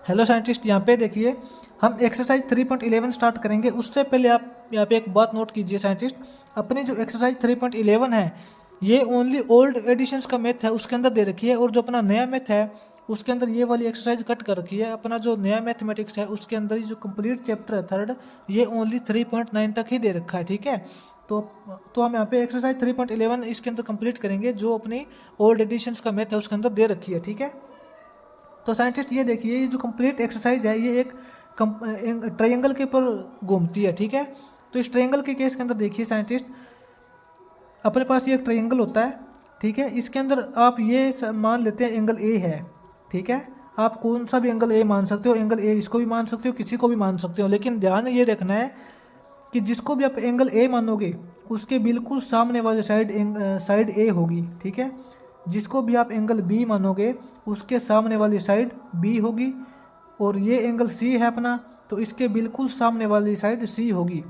Hello scientist, यहाँ पे देखिए हम एक्सरसाइज 3.11 स्टार्ट करेंगे। उससे पहले आप यहाँ पे एक बात नोट कीजिए साइंटिस्ट, अपनी जो एक्सरसाइज 3.11 है ये ओनली ओल्ड एडिशंस का मैथ है, उसके अंदर दे रखी है। और जो अपना नया मैथ है उसके अंदर ये वाली एक्सरसाइज कट कर रखी है। अपना जो नया मैथमेटिक्स है उसके अंदर जो कंप्लीट चैप्टर है थर्ड, ये ओनली 3.9 तक ही दे रखा है, ठीक है। तो हम यहाँ पे एक्सरसाइज 3.11 इसके अंदर कंप्लीट करेंगे, जो अपनी ओल्ड एडिशंस का मैथ है उसके अंदर दे रखी है, ठीक है। तो साइंटिस्ट ये देखिए, ये जो कंप्लीट एक्सरसाइज है ये एक ट्रायंगल के ऊपर घूमती है, ठीक है। तो इस ट्रायंगल के केस के अंदर देखिए साइंटिस्ट, अपने पास ये एक ट्रायंगल होता है, ठीक है। इसके अंदर आप ये मान लेते हैं एंगल ए है, ठीक है। आप कौन सा भी एंगल ए मान सकते हो, एंगल ए इसको भी मान सकते हो, किसी को भी मान सकते हो, लेकिन ध्यान ये रखना है कि जिसको भी आप एंगल ए मानोगे उसके बिल्कुल सामने वाली साइड ए होगी, ठीक है। जिसको भी आप एंगल बी मानोगे उसके सामने वाली साइड बी होगी। और ये एंगल सी है अपना, तो इसके बिल्कुल सामने वाली साइड सी होगी।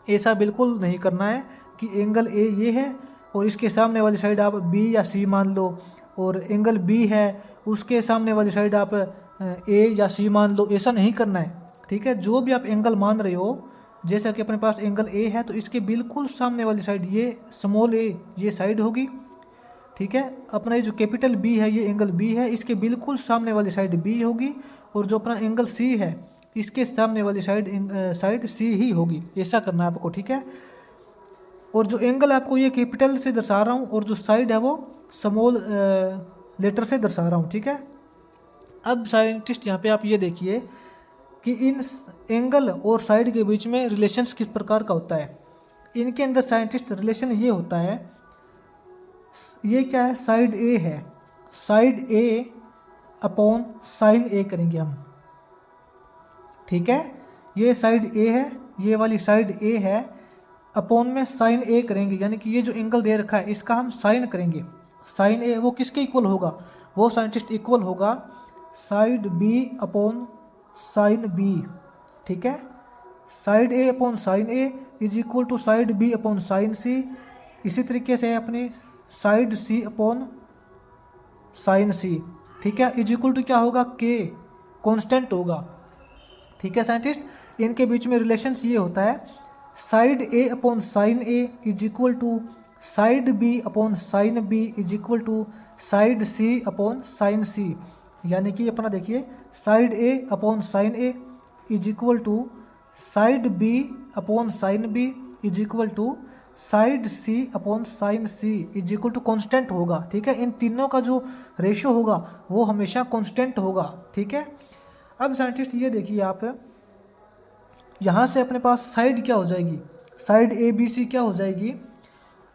ऐसा बिल्कुल नहीं करना है कि एंगल ए ये है और इसके सामने वाली साइड आप बी या सी मान लो, और एंगल बी है उसके सामने वाली साइड आप ए या सी मान लो। ऐसा नहीं करना है, ठीक है। जो भी आप एंगल मान रहे हो, जैसा कि अपने पास एंगल ए है तो इसके बिल्कुल सामने वाली साइड ये स्मॉल ए ये साइड होगी, ठीक है। अपना ये जो कैपिटल बी है ये एंगल बी है, इसके बिल्कुल सामने वाली साइड बी होगी। और जो अपना एंगल सी है इसके सामने वाली साइड सी ही होगी। ऐसा करना है आपको, ठीक है। और जो एंगल आपको ये कैपिटल से दर्शा रहा हूँ और जो साइड है वो स्मॉल लेटर से दर्शा रहा हूँ, ठीक है। अब साइंटिस्ट यहाँ पे आप ये देखिए कि इन एंगल और साइड के बीच में रिलेशंस किस प्रकार का होता है। इनके अंदर साइंटिस्ट रिलेशन ये होता है, ये क्या है, साइड ए है, साइड ए अपॉन साइन ए करेंगे हम, ठीक है। ये साइड ए है, ये वाली साइड ए है, अपॉन में साइन ए करेंगे, यानी कि ये जो एंगल दे रखा है इसका हम साइन करेंगे। साइन ए वो किसके इक्वल होगा, वो साइंटिस्ट इक्वल होगा side B upon sine B, ठीक है। Side A upon sine A is equal to side B upon sine C. इसी तरीके से अपनी side C upon sine C, ठीक है, इज इक्वल टू क्या होगा, के कांस्टेंट होगा, ठीक है साइंटिस्ट। इनके बीच में रिलेशंस ये होता है, side A upon sine A is equal to side B upon sine B is equal to side C upon sine C. यानी कि अपना देखिए, side A upon sine A is equal to side B upon sine B is equal to side C upon sine C is equal to constant होगा, ठीक है। इन तीनों का जो रेशियो होगा वो हमेशा कॉन्स्टेंट होगा, ठीक है। अब साइंटिस्ट ये देखिए, आप यहाँ से अपने पास साइड क्या हो जाएगी, साइड ए बी सी क्या हो जाएगी,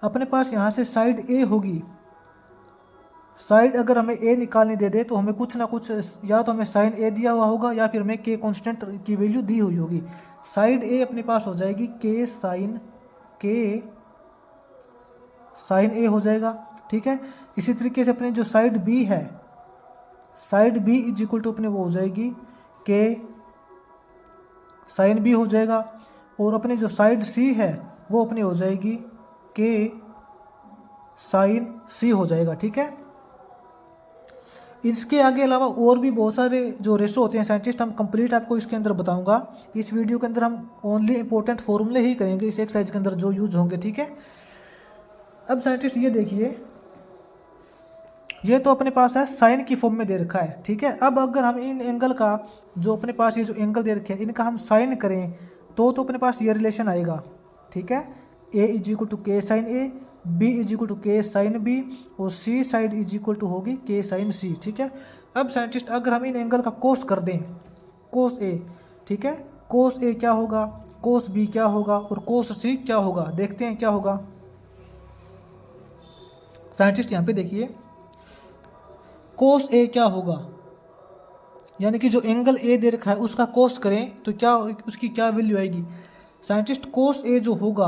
अपने पास यहाँ से साइड ए होगी। साइड अगर हमें ए निकालने दे दे तो हमें कुछ ना कुछ, या तो हमें साइन ए दिया हुआ होगा या फिर हमें के कांस्टेंट की वैल्यू दी हुई होगी। साइड ए अपने पास हो जाएगी के साइन ए हो जाएगा, ठीक है। इसी तरीके से अपने जो साइड बी है, side B is equal to अपने वो हो जाएगी के साइन बी हो जाएगा। और अपने जो साइड सी है वो अपनी हो जाएगी के साइन सी हो जाएगा, ठीक है। इसके आगे अलावा और भी बहुत सारे जो रेशो होते हैं साइंटिस्ट, हम कंप्लीट आपको इसके अंदर बताऊंगा। इस वीडियो के अंदर हम ओनली इंपॉर्टेंट फॉर्मूले ही करेंगे इस एक्सरसाइज के अंदर जो यूज होंगे, ठीक है। अब साइंटिस्ट ये देखिए, ये तो अपने पास है साइन की फॉर्म में दे रखा है, ठीक है। अब अगर हम इन एंगल का, जो अपने पास ये जो एंगल दे रखे हैं इनका हम साइन करें तो अपने पास ये रिलेशन आएगा, ठीक है। A is equal to k sine A, B is equal to k sine B, और C side is equal to होगी के साइन सी, ठीक है। अब साइंटिस्ट अगर हम इन एंगल का कोस कर दें, कोस ए, ठीक है, कोस ए क्या होगा, कोस बी क्या होगा और कोस सी क्या होगा, देखते हैं क्या होगा। साइंटिस्ट यहाँ पे देखिए, कोस ए क्या होगा, यानी कि जो एंगल ए दे रखा है उसका कोस करें तो क्या उसकी क्या वैल्यू आएगी। साइंटिस्ट कोस ए जो होगा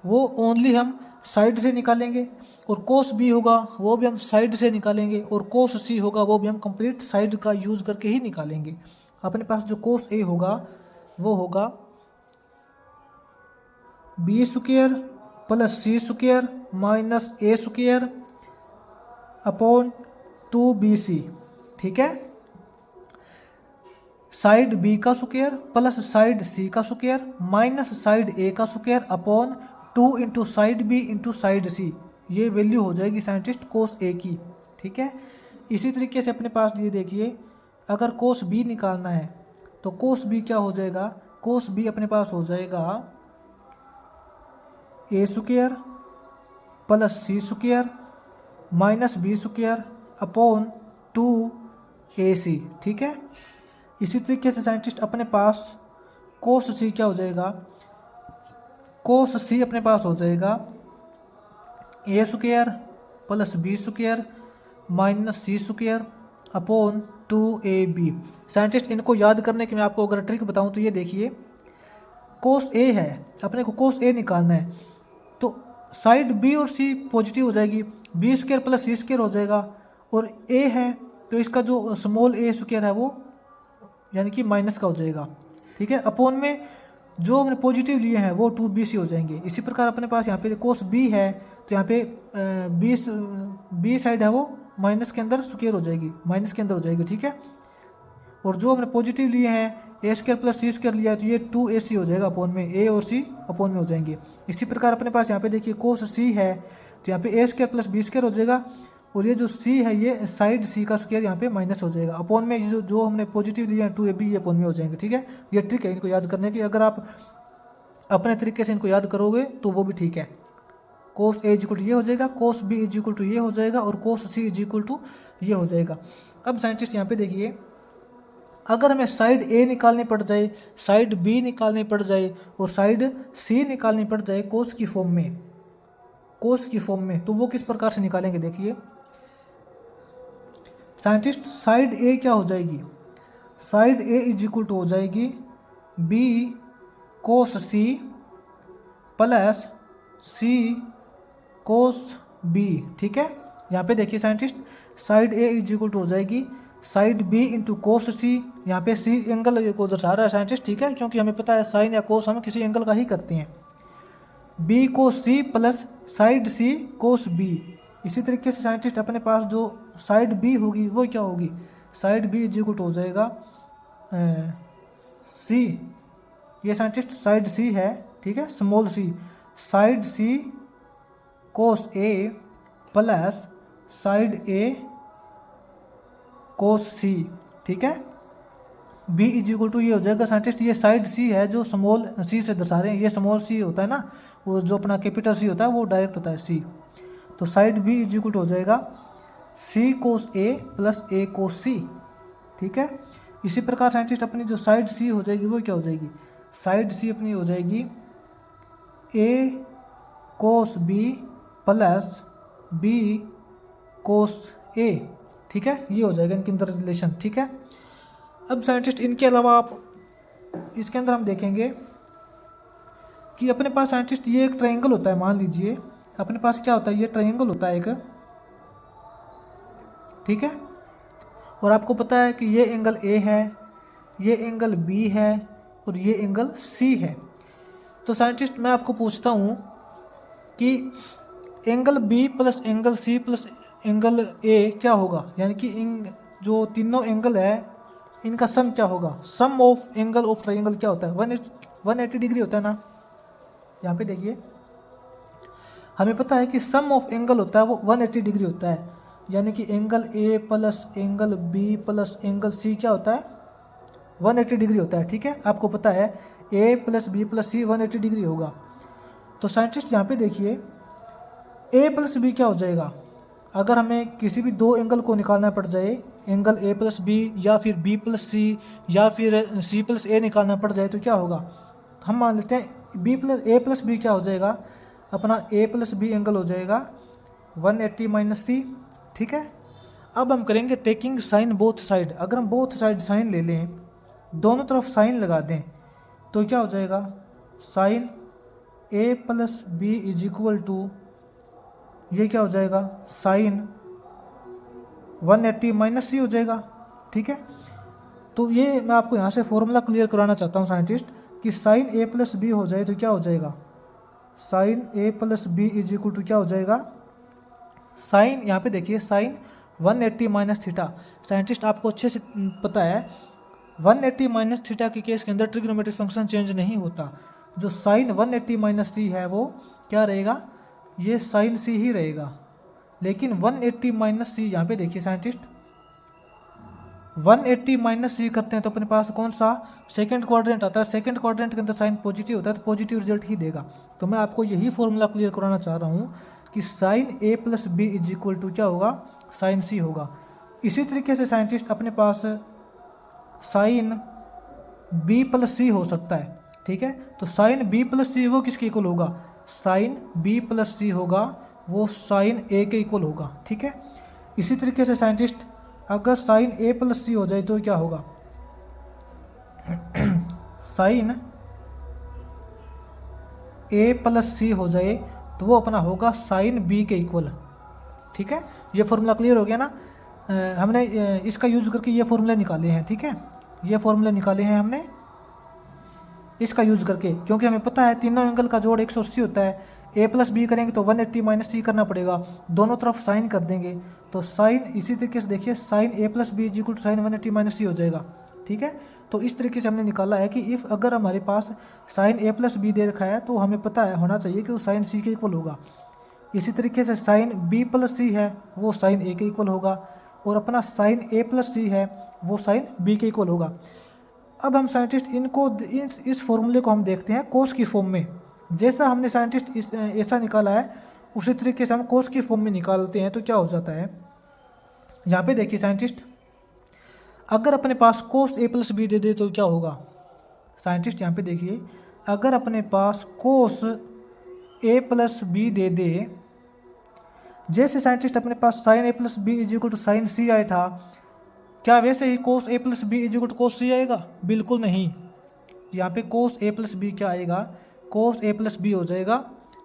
वो ओनली हम साइड से निकालेंगे, और कोस बी होगा वो भी हम साइड से निकालेंगे, और कोस सी होगा वो भी हम कंप्लीट साइड का यूज करके ही निकालेंगे। अपने पास जो कोस ए होगा वो होगा B square plus C square minus A square upon 2bc, ठीक है। साइड बी का स्क्वायर प्लस साइड सी का स्क्वायर माइनस साइड ए का square upon 2 into side B into side C, ये वैल्यू हो जाएगी साइंटिस्ट कोस ए की। ठीक है, इसी तरीके से अपने पास ये देखिए, अगर कोस बी निकालना है तो कोस बी क्या हो जाएगा, कोस बी अपने पास हो जाएगा A square plus C square minus B square upon 2ac। ठीक है, इसी तरीके से साइंटिस्ट अपने पास कोस सी क्या हो जाएगा, कोस सी अपने पास हो जाएगा A square plus B square minus C square upon 2ab। साइंटिस्ट इनको याद करने की मैं आपको अगर ट्रिक बताऊं तो ये देखिए, कोस ए है, अपने को कोस ए निकालना है, तो साइड बी और सी पॉजिटिव हो जाएगी, B square plus C square हो जाएगा, और ए है तो इसका जो स्मॉल ए स्क्वायर है वो यानी कि माइनस का हो जाएगा। ठीक है, अपॉन में जो हमने पॉजिटिव लिए हैं वो 2bc हो जाएंगे। इसी प्रकार अपने पास यहाँ पे कोस बी है तो यहाँ पे बी साइड है वो माइनस के अंदर स्क्वायर हो जाएगी, माइनस के अंदर हो जाएगी। ठीक है, और जो हमने पॉजिटिव लिए हैं ए स्क्वायर प्लस सी स्क्वायर लिया है तो ये 2ac हो जाएगा, अपॉन में ए और सी अपॉन में हो जाएंगे। इसी प्रकार अपने पास यहाँ पे देखिए कोस सी है तो यहाँ पे ए स्क्वायर प्लस बी स्क्वायर हो जाएगा, और ये जो सी है ये साइड सी का स्क्वायर यहाँ पे माइनस हो जाएगा, अपॉन में जो हमने पॉजिटिव लिए हैं 2ab ये अपॉन में हो जाएंगे। ठीक है, ये ट्रिक है इनको याद करने की, अगर आप अपने तरीके से इनको याद करोगे तो वो भी ठीक है। कोस ए इक्वल टू ये हो जाएगा, कोस बी इक्वल टू ये हो जाएगा, और कोस सी इक्वल टू ये हो जाएगा। अब साइंटिस्ट यहाँ पे देखिए, अगर हमें साइड ए निकालनी पड़ जाए, साइड बी निकालनी पड़ जाए और साइड सी निकालनी पड़ जाए कोस की फॉर्म में, कोस की फॉर्म में, तो वो किस प्रकार से निकालेंगे देखिए साइंटिस्ट। साइड ए क्या हो जाएगी, साइड ए इक्वल टू हो जाएगी B cos C plus C cos B. ठीक है, यहाँ पे देखिए scientist, side A equal to हो जाएगी side B into cos C, यहाँ पे सी एंगल को दर्शा रहा है साइंटिस्ट। ठीक है, क्योंकि हमें पता है साइन या कोस हम किसी एंगल का ही करते हैं, B cos C plus side सी कोस बी। इसी तरीके से साइंटिस्ट अपने पास जो साइड बी होगी वो क्या होगी, साइड बी इक्वल टू हो जाएगा सी, ये साइंटिस्ट साइड सी है। ठीक है, small C, side C cos A plus side ए कोस सी। ठीक है, बी इक्वल टू ये हो जाएगा साइंटिस्ट, ये साइड सी है जो स्मॉल सी से दर्शा रहे हैं, ये स्मॉल सी होता है ना, वो जो अपना कैपिटल सी होता है वो डायरेक्ट होता है सी, तो साइड बी इक्वल टू हो जाएगा सी कोस ए प्लस ए कोस सी। ठीक है, इसी प्रकार साइंटिस्ट अपनी जो साइड सी हो जाएगी वो क्या हो जाएगी, साइड सी अपनी हो जाएगी ए कोस बी प्लस बी कोस ए। ठीक है, ये हो जाएगा इनके अंदर रिलेशन। ठीक है, अब साइंटिस्ट इनके अलावा आप इसके अंदर हम देखेंगे कि अपने पास साइंटिस्ट ये एक ट्रायंगल होता है, मान लीजिए अपने पास क्या होता है, ये ट्रायंगल होता है एक। ठीक है, और आपको पता है कि ये एंगल ए है, ये एंगल बी है और ये एंगल सी है। तो साइंटिस्ट मैं आपको पूछता हूँ कि angle B plus angle C plus angle A क्या होगा, यानी कि इन जो तीनों एंगल है इनका सम क्या होगा। सम ऑफ एंगल ऑफ ट्रायंगल क्या होता है, 180 डिग्री होता है ना। यहाँ पे देखिए हमें पता है कि सम ऑफ एंगल होता है वो 180 डिग्री होता है, यानी कि angle A plus angle B plus angle C क्या होता है 180 डिग्री होता है। ठीक है, आपको पता है ए प्लस बी प्लस सी 180 डिग्री होगा। तो साइंटिस्ट यहाँ पे देखिए ए प्लस बी क्या हो जाएगा, अगर हमें किसी भी दो एंगल को निकालना पड़ जाए, एंगल ए प्लस बी या फिर बी प्लस सी या फिर सी प्लस ए निकालना पड़ जाए तो क्या होगा, हम मान लेते हैं बी प्लस ए प्लस बी क्या हो जाएगा, अपना ए प्लस बी एंगल हो जाएगा 180 माइनस सी। ठीक है, अब हम करेंगे टेकिंग साइन बोथ साइड। अगर हम बोथ साइड साइन ले लें, दोनों तरफ साइन लगा दें तो क्या हो जाएगा, sine A plus B is equal to ये क्या हो जाएगा, साइन 180 माइनस सी हो जाएगा। ठीक है, तो ये मैं आपको यहाँ से फॉर्मूला क्लियर कराना चाहता हूँ साइंटिस्ट कि साइन ए प्लस बी हो जाए तो क्या हो जाएगा, sine A plus B is equal to क्या हो जाएगा, साइन यहाँ पे देखिए साइन 180 माइनस थीटा। साइंटिस्ट आपको अच्छे से पता है 180 माइनस थीटा के केस के अंदर ट्रिग्नोमेट्रिक फंक्शन चेंज नहीं होता। जो साइन 180 माइनस सी है वो क्या रहेगा, ये साइन सी ही रहेगा। लेकिन 180 माइनस सी, यहाँ पे देखिए साइंटिस्ट 180 माइनस सी करते हैं तो अपने पास कौन सा सेकंड क्वाड्रेंट आता है। सेकंड क्वाड्रेंट के अंदर साइन पॉजिटिव होता है तो पॉजिटिव रिजल्ट ही देगा। तो मैं आपको यही फॉर्मूला क्लियर कराना चाह रहा हूँ कि sine A plus B is equal to क्या होगा, साइन सी होगा। इसी तरीके से साइंटिस्ट अपने पास साइन बी प्लस सी हो सकता है, ठीक है। तो साइन बी प्लस सी वो किसके इक्वल होगा, साइन बी प्लस सी होगा वो साइन ए के इक्वल होगा, ठीक है। इसी तरीके से साइंटिस्ट अगर साइन ए प्लस सी हो जाए तो क्या होगा, साइन ए प्लस सी हो जाए तो वो अपना होगा साइन बी के इक्वल, ठीक है। ये फॉर्मूला क्लियर हो गया ना। हमने इसका यूज करके ये फॉर्मूले निकाले हैं, ठीक है। ये फॉर्मूले निकाले हैं हमने इसका यूज करके, क्योंकि हमें पता है तीनों एंगल का जोड़ 180 होता है। ए प्लस बी करेंगे तो 180 माइनस सी करना पड़ेगा, दोनों तरफ साइन कर देंगे तो साइन, इसी तरीके से देखिए sine A plus B is equal to sine 180 minus C हो जाएगा, ठीक है। तो इस तरीके से हमने निकाला है कि इफ़ अगर हमारे पास साइन ए प्लस बी दे रखा है तो हमें पता है होना चाहिए कि वो साइन सी के इक्वल होगा। इसी तरीके से साइन बी प्लस सी है वो साइन ए के इक्वल होगा, और अपना साइन ए प्लस सी है वो साइन बी के इक्वल होगा। अब हम साइंटिस्ट इनको इस फॉर्मूले को हम देखते हैं कोस की फॉर्म में। जैसा हमने साइंटिस्ट ऐसा निकाला है उसी तरीके से हम कोस की फॉर्म में निकालते हैं तो क्या हो जाता है। यहाँ पे देखिए साइंटिस्ट अगर अपने पास कोस ए प्लस बी दे दे तो क्या होगा। साइंटिस्ट यहाँ पे देखिए अगर अपने पास कोस ए प्लस बी दे दे, जैसे साइंटिस्ट अपने पास sine A plus B is equal to sine C आया था, क्या वैसे ही cos A plus B is equal to cos C आएगा, बिल्कुल नहीं। यहाँ पे कोस ए प्लस बी क्या आएगा, कोस ए प्लस बी हो जाएगा,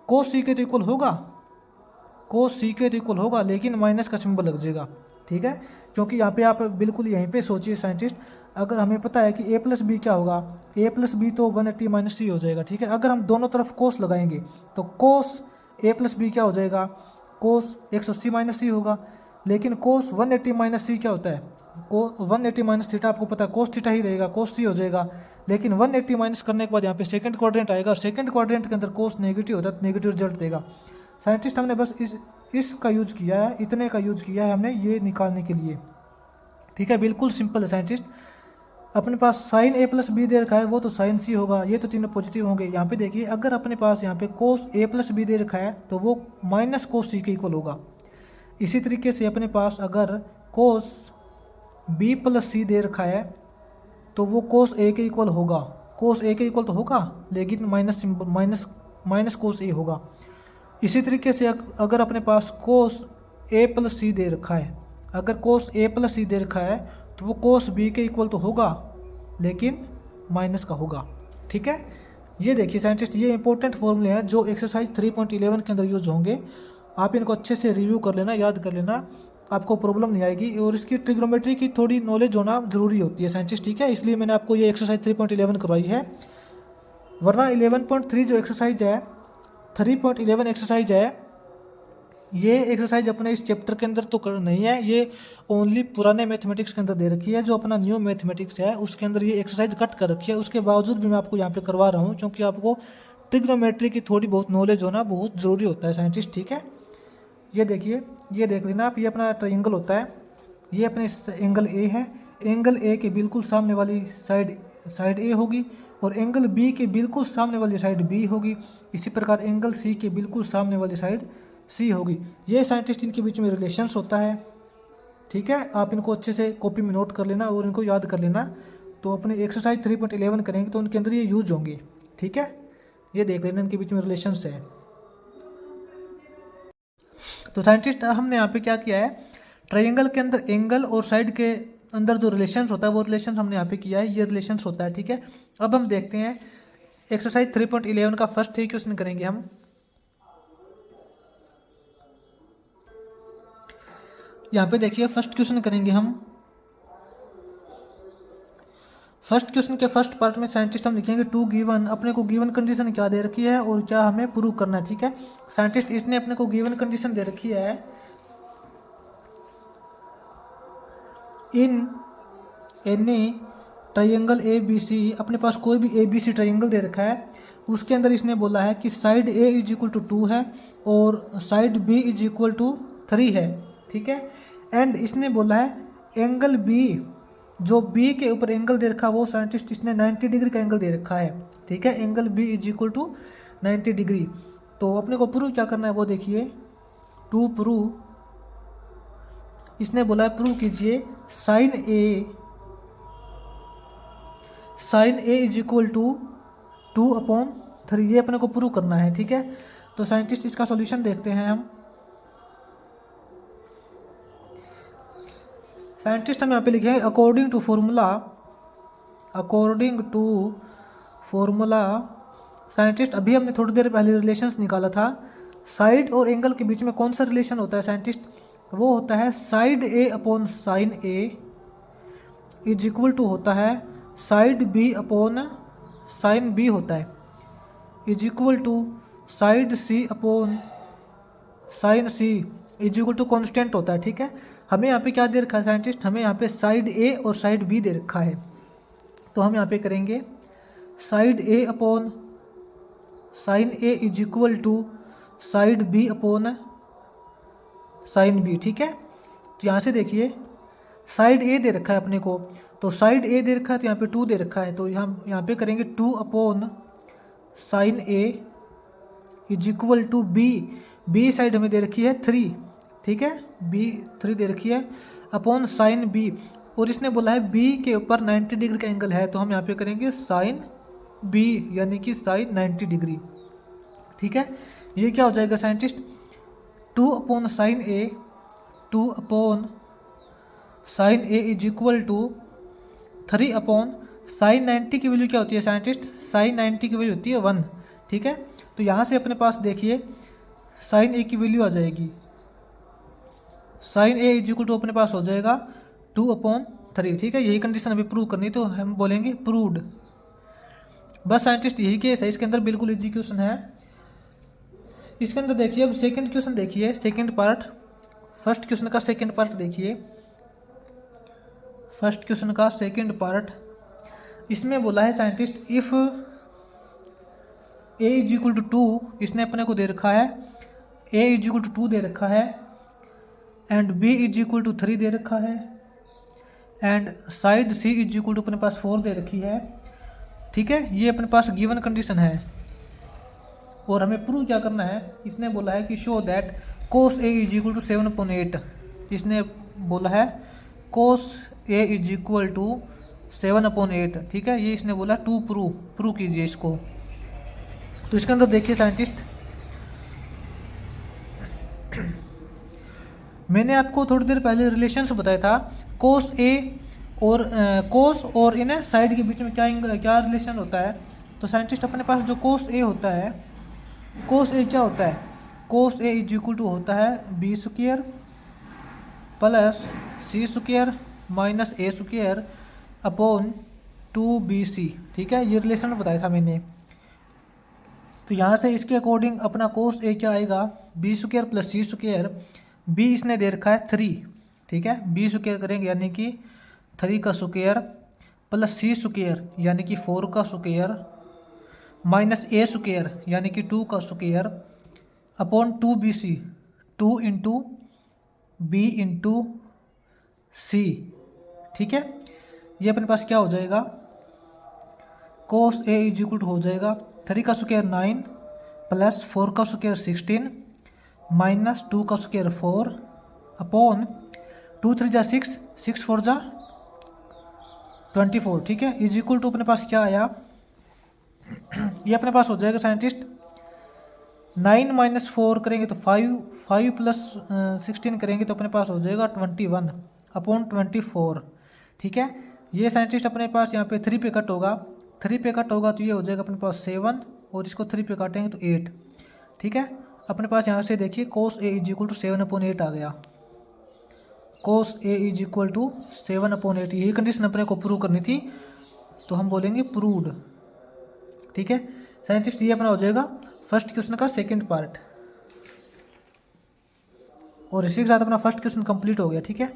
कोस सी के तो इक्वल होगा, कोस सी के तो इक्वल होगा लेकिन माइनस का सिंबल लग जाएगा, ठीक है। क्योंकि यहाँ पे आप बिल्कुल यहीं पे सोचिए साइंटिस्ट, अगर हमें पता है कि ए प्लस बी क्या होगा, ए प्लस बी तो 180 माइनस सी हो जाएगा, ठीक है। अगर हम दोनों तरफ कोस लगाएंगे तो कोस ए प्लस बी क्या हो जाएगा, कोस 180 माइनस सी होगा। लेकिन कोस 180 माइनस सी क्या होता है, को 180 माइनस थीटा आपको पता है कोस थीटा ही रहेगा, कोस सी हो जाएगा। लेकिन 180 माइनस करने के बाद यहाँ पे सेकंड क्वाड्रेंट आएगा और सेकंड क्वाड्रेंट के अंदर कोस नेगेटिव होता है तो नेगेटिव रिजल्ट देगा। साइंटिस्ट हमने बस इसका यूज किया है, इतने का यूज किया है हमने ये निकालने के लिए, ठीक है। बिल्कुल सिंपल है साइंटिस्ट। अपने पास साइन ए प्लस बी दे रखा है वो तो साइन सी होगा, ये तो तीनों पॉजिटिव होंगे। यहाँ पे देखिए अगर अपने पास यहाँ पे कोस ए प्लस बी दे रखा है तो वो माइनस कोस सी के इक्वल होगा। इसी तरीके से अपने पास अगर कोस बी प्लस सी दे रखा है तो वो कोस ए के इक्वल होगा, कोस ए के इक्वल तो होगा लेकिन माइनस कोस ए होगा। इसी तरीके से अगर अपने पास कोस ए प्लस सी दे रखा है, अगर कोस ए प्लस सी दे रखा है तो वो कोस बी के इक्वल तो होगा लेकिन माइनस का होगा, ठीक है। ये देखिए साइंटिस्ट ये इंपॉर्टेंट फॉर्मूले हैं जो एक्सरसाइज 3.11 के अंदर यूज होंगे। आप इनको अच्छे से रिव्यू कर लेना, याद कर लेना, आपको प्रॉब्लम नहीं आएगी। और इसकी ट्रिग्नोमेट्री की थोड़ी नॉलेज होना जरूरी होती है साइंटिस्ट, ठीक है। इसलिए मैंने आपको ये एक्सरसाइज 3.11 करवाई है, वरना 11.3 जो एक्सरसाइज है 3.11 एक्सरसाइज है, ये एक्सरसाइज अपने इस चैप्टर के अंदर तो नहीं है, ये ओनली पुराने मैथमेटिक्स के अंदर दे रखी है। जो अपना न्यू मैथमेटिक्स है उसके अंदर ये एक्सरसाइज कट कर रखी है। उसके बावजूद भी मैं आपको यहाँ पे करवा रहा हूँ क्योंकि आपको ट्रिग्नोमेट्री की थोड़ी बहुत नॉलेज होना बहुत ज़रूरी होता है साइंटिस्ट, ठीक है। ये देखिए, ये देख लेना आप, ये अपना ट्रायंगल होता है, ये अपने एंगल ए है, एंगल ए के बिल्कुल सामने वाली साइड ए होगी और एंगल बी के बिल्कुल सामने वाली साइड बी होगी। इसी प्रकार एंगल सी के बिल्कुल सामने वाली साइड सी होगी। ये साइंटिस्ट इनके बीच में रिलेशंस होता है, ठीक है। आप इनको अच्छे से कॉपी में नोट कर लेना और इनको याद कर लेना। तो अपने एक्सरसाइज 3.11 करेंगे तो उनके अंदर ये यूज होंगे, ठीक है। ये देख लेना इनके बीच में रिलेशंस है। तो साइंटिस्ट हमने यहाँ पे क्या किया है, ट्रायंगल के अंदर एंगल और साइड के अंदर जो रिलेशंस होता है वो रिलेशंस हमने यहाँ पे किया है, ये रिलेशंस होता है, ठीक है। अब हम देखते हैं एक्सरसाइज 3.11 का फर्स्ट 3 क्वेश्चन करेंगे हम। यहाँ पे देखिए फर्स्ट क्वेश्चन करेंगे हम। फर्स्ट क्वेश्चन के फर्स्ट पार्ट में साइंटिस्ट हम लिखेंगे टू गिवन, अपने को गिवन कंडीशन क्या दे रखी है और क्या हमें प्रूव करना है, ठीक है। साइंटिस्ट इसने अपने को गिवन कंडीशन दे रखी है, in any triangle A B C, अपने पास कोई भी ए बी सी ट्राइंगल दे रखा है, उसके अंदर इसने बोला है कि side A is equal to 2 है और side B is equal to 3 है, ठीक है। एंड इसने बोला है एंगल बी, जो बी के ऊपर एंगल दे रखा है वो साइंटिस्ट इसने 90 डिग्री का एंगल दे रखा है, ठीक है। Angle B is equal to 90 degree. तो अपने को प्रूव क्या करना है वो देखिए, टू प्रूव, इसने बोला है प्रूव कीजिए sine A is equal to 2/3, ये अपने को प्रूव करना है, ठीक है। तो साइंटिस्ट इसका सॉल्यूशन देखते हैं हम। साइंटिस्ट हम यहाँ पे लिखे हैं अकॉर्डिंग टू फॉर्मूला, साइंटिस्ट अभी हमने थोड़ी देर पहले रिलेशंस निकाला था, साइड और एंगल के बीच में कौन सा रिलेशन होता है साइंटिस्ट, वो होता है side A upon sine A is equal to होता है side B upon sine B होता है, is equal to side C upon sine C is equal to constant होता है, ठीक है। हमें यहाँ पे क्या दे रखा है साइंटिस्ट, हमें यहाँ पे साइड ए और साइड बी दे रखा है, तो हम यहाँ पे करेंगे side A upon sine A is equal to side B upon sine B, ठीक है। तो यहाँ से देखिए साइड ए दे रखा है अपने को, तो साइड ए दे रखा है तो यहाँ पे 2 दे रखा है, तो हम यहाँ पे करेंगे 2 upon sine A is equal to B side हमें दे रखी है 3, ठीक है, बी 3 दे रखी है अपॉन साइन बी, और इसने बोला है बी के ऊपर 90 डिग्री का एंगल है, तो हम यहाँ पे करेंगे साइन बी यानी कि साइन 90 डिग्री, ठीक है। ये क्या हो जाएगा scientist, 2 upon sine A, 2 upon sine A is equal to 3 upon sine 90 की वैल्यू क्या होती है साइंटिस्ट, साइन 90 की वैल्यू होती है 1, ठीक है। तो यहाँ से अपने पास देखिए साइन ए की वैल्यू आ जाएगी, sine A is equal to अपने पास हो जाएगा 2/3, ठीक है। यही कंडीशन अभी प्रूव करनी, तो हम बोलेंगे प्रूव्ड। बस साइंटिस्ट यही केस है, इसके अंदर बिल्कुल इजी क्वेश्चन है। इसके अंदर देखिए अब सेकंड क्वेश्चन देखिए, सेकंड पार्ट, फर्स्ट क्वेश्चन का सेकंड पार्ट देखिए, फर्स्ट क्वेश्चन का सेकंड पार्ट, इसमें बोला है scientist if A is equal to 2, इसने अपने को दे रखा है ए इज इक्वल टू 2 दे रखा है and B is equal to 3 दे रखा है and side C is equal to अपने पास 4 दे रखी है, ठीक है। ये अपने पास गिवन कंडीशन है और हमें प्रूव क्या करना है, इसने बोला है कि show that cos A is equal to 7/8, इसने बोला है cos A is equal to 7/8, ठीक है। ये इसने बोला टू प्रूव कीजिए इसको। तो इसके अंदर देखिए साइंटिस्ट, मैंने आपको थोड़ी देर पहले रिलेशंस बताया था कोस ए और कोस और इन साइड के बीच में क्या रिलेशन होता है। तो साइंटिस्ट अपने पास जो कोस ए होता है, कोस ए क्या होता है, cos A is equal to होता है B square plus C square minus A square upon 2bc, ठीक है। ये रिलेशन बताया था मैंने। तो यहाँ से इसके अकॉर्डिंग अपना कोस ए क्या आएगा, B square plus C square, B इसने दे रखा है 3, ठीक है, बी स्क्वायर करेंगे यानी कि 3 का स्क्वायर प्लस सी स्क्वायर यानी कि 4 का स्क्वायर माइनस ए स्क्वायर यानी कि 2 का square upon 2bc, 2 into B into C, ठीक है। ये अपने पास क्या हो जाएगा, cos A is equal to हो जाएगा 3 का स्क्वायर 9 प्लस 4 का स्क्वायर 16 माइनस 2 का स्क्वायर 4 अपॉन 2 3 जा 6, 6 4 जा 24, ठीक है। इज इक्वल टू अपने पास क्या आया, ये अपने पास हो जाएगा साइंटिस्ट 9 माइनस 4 करेंगे तो 5 प्लस 16 करेंगे तो अपने पास हो जाएगा 21 अपॉन 24, ठीक है। ये साइंटिस्ट अपने पास यहाँ पे 3 पे कट होगा, 3 पे कट होगा तो ये हो जाएगा अपने पास 7 और इसको 3 पे काटेंगे तो 8, ठीक है। अपने पास यहाँ से देखिए कोस ए इज इक्वल टू 7/8 आ गया, कोस ए इज इक्वल टू 7/8, यही कंडीशन अपने को प्रूव करनी थी, तो हम बोलेंगे प्रूव्ड, ठीक है। साइंटिस्ट ये अपना हो जाएगा फर्स्ट क्वेश्चन का सेकंड पार्ट, और इसी के साथ अपना फर्स्ट क्वेश्चन कंप्लीट हो गया, ठीक है।